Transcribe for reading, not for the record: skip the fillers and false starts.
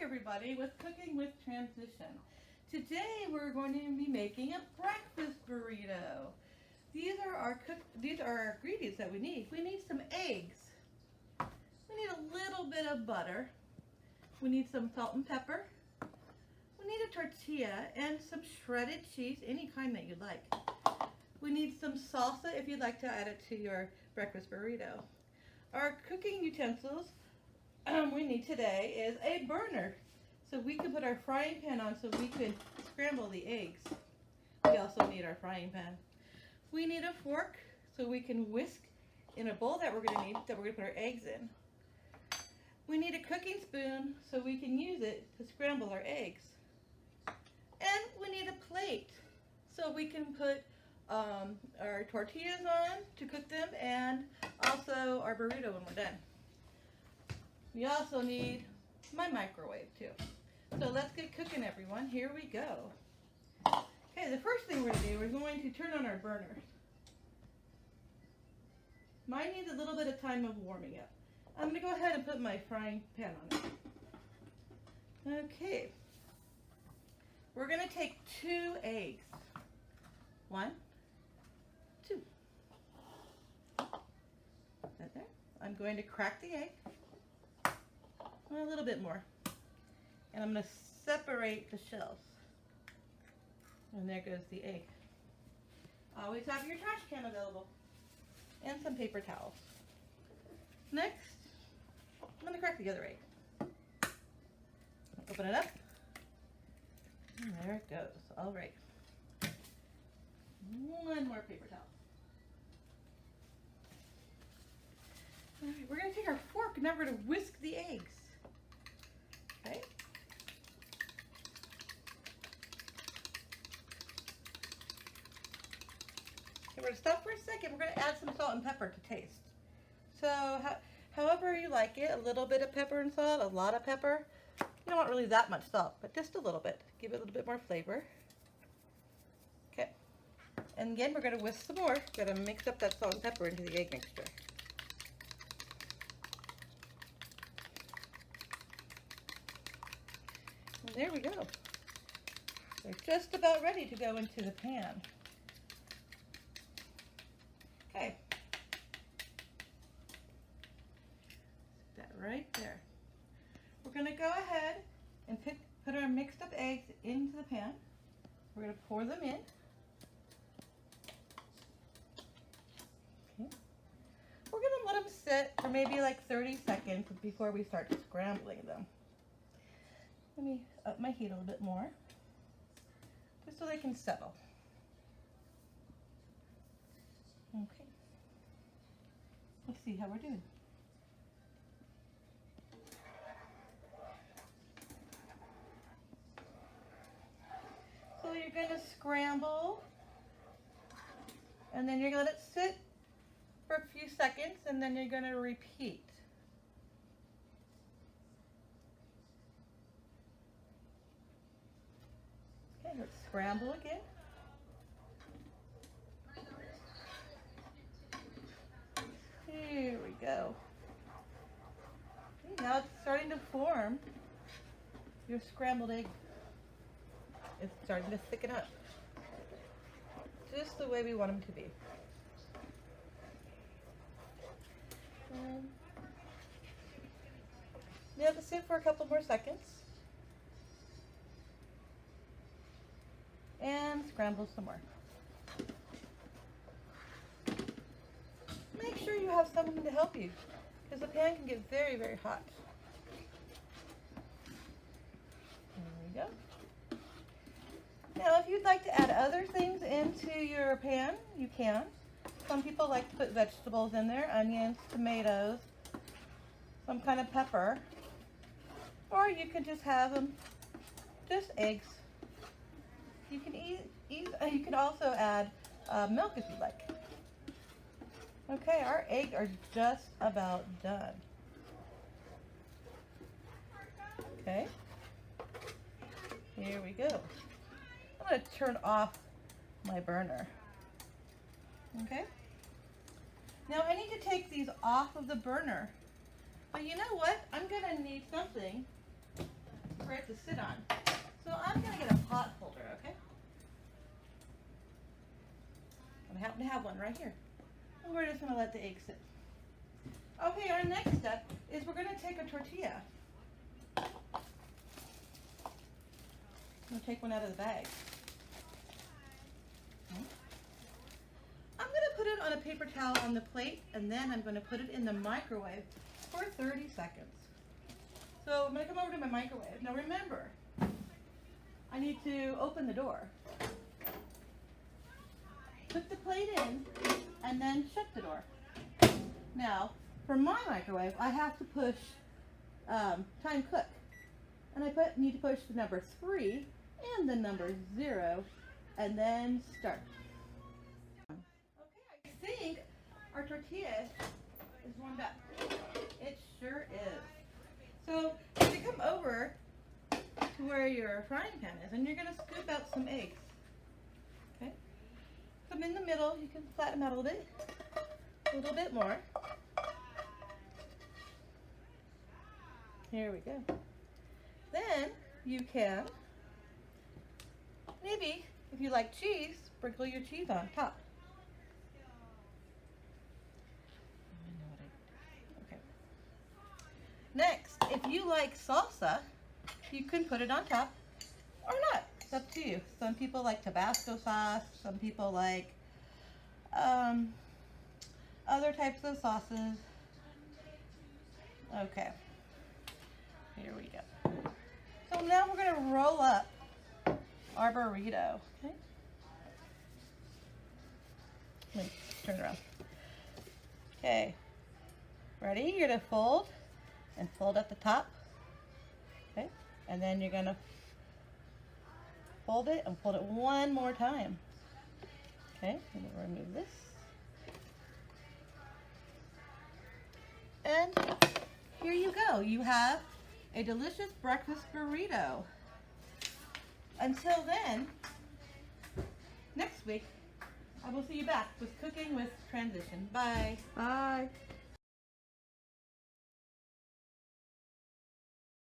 everybody with Cooking with Transition. Today we're going to be making a breakfast burrito. These are our ingredients that we need. We need some eggs. We need a little bit of butter. We need some salt and pepper. We need a tortilla and some shredded cheese, any kind that you like. We need some salsa if you'd like to add it to your breakfast burrito. Our cooking utensils we need today is a burner, so we can put our frying pan on so we can scramble the eggs. We also need our frying pan. We need a fork so we can whisk in a bowl that we're going to put our eggs in. We need a cooking spoon so we can use it to scramble our eggs. And we need a plate so we can put our tortillas on to cook them, and also our burrito when we're done. We also need my microwave too. So let's get cooking, everyone. Here we go. Okay, the first thing we're going to do, we're going to turn on our burners. Mine needs a little bit of time of warming up. I'm going to go ahead and put my frying pan on it. Okay. We're going to take 2 eggs. 1, 2. That there. I'm going to crack the egg. A little bit more. And I'm going to separate the shells. And there goes the egg. Always have your trash can available. And some paper towels. Next, I'm going to crack the other egg. Open it up. And there it goes. All right. One more paper towel. All right, we're going to take our fork and now we're going to whisk the eggs. Okay. Okay, we're going to stop for a second. We're going to add some salt and pepper to taste. So, however you like it, a little bit of pepper and salt, a lot of pepper. You don't want really that much salt, but just a little bit. Give it a little bit more flavor. Okay. And again, we're going to whisk some more. We're going to mix up that salt and pepper into the egg mixture. And there we go. They're just about ready to go into the pan. Okay. Stick that right there. We're going to go ahead and put our mixed up eggs into the pan. We're going to pour them in. Okay. We're going to let them sit for maybe like 30 seconds before we start scrambling them. Let me up my heat a little bit more, just so they can settle. Okay. Let's see how we're doing. So you're going to scramble, and then you're going to let it sit for a few seconds, and then you're going to repeat. Okay, let's scramble again. Here we go. Okay, now it's starting to form your scrambled egg. It's starting to thicken up. Just the way we want them to be. You have to sit for a couple more seconds. And scramble some more. Make sure you have someone to help you, because the pan can get very, very hot. There we go. Now, if you'd like to add other things into your pan, you can. Some people like to put vegetables in there, onions, tomatoes, some kind of pepper, or you can just have them, just eggs. You can you can also add milk if you like. Okay, our eggs are just about done. Okay, here we go. I'm going to turn off my burner. Okay, now I need to take these off of the burner, but you know what? I'm going to need something for it to sit on. So I'm going to get a pot holder, okay? I happen to have one right here. And we're just going to let the egg sit. Okay, our next step is we're going to take a tortilla. I'm going to take one out of the bag. I'm going to put it on a paper towel on the plate, and then I'm going to put it in the microwave for 30 seconds. So I'm going to come over to my microwave. Now remember, I need to open the door. Put the plate in, and then shut the door. Now, for my microwave, I have to push time cook. And I need to push the number 3 and the number 0, and then start. Okay, I think our tortilla is warmed up. It sure is. So, you come over to where your frying pan is, and you're going to scoop out some eggs. Okay? Some in the middle. You can flatten them out a little bit more. Here we go. Then you can, maybe if you like cheese, sprinkle your cheese on top. Okay. Next, if you like salsa, you can put it on top or not. It's up to you. Some people like Tabasco sauce. Some people like other types of sauces. Okay. Here we go. So now we're going to roll up our burrito. Okay. Let me turn it around. Okay. Ready? You're going to fold and fold at the top. Okay. And then you're going to fold it and fold it one more time. Okay. I'm going to remove this. And here you go. You have a delicious breakfast burrito. Until then, next week, I will see you back with Cooking with Transition. Bye. Bye.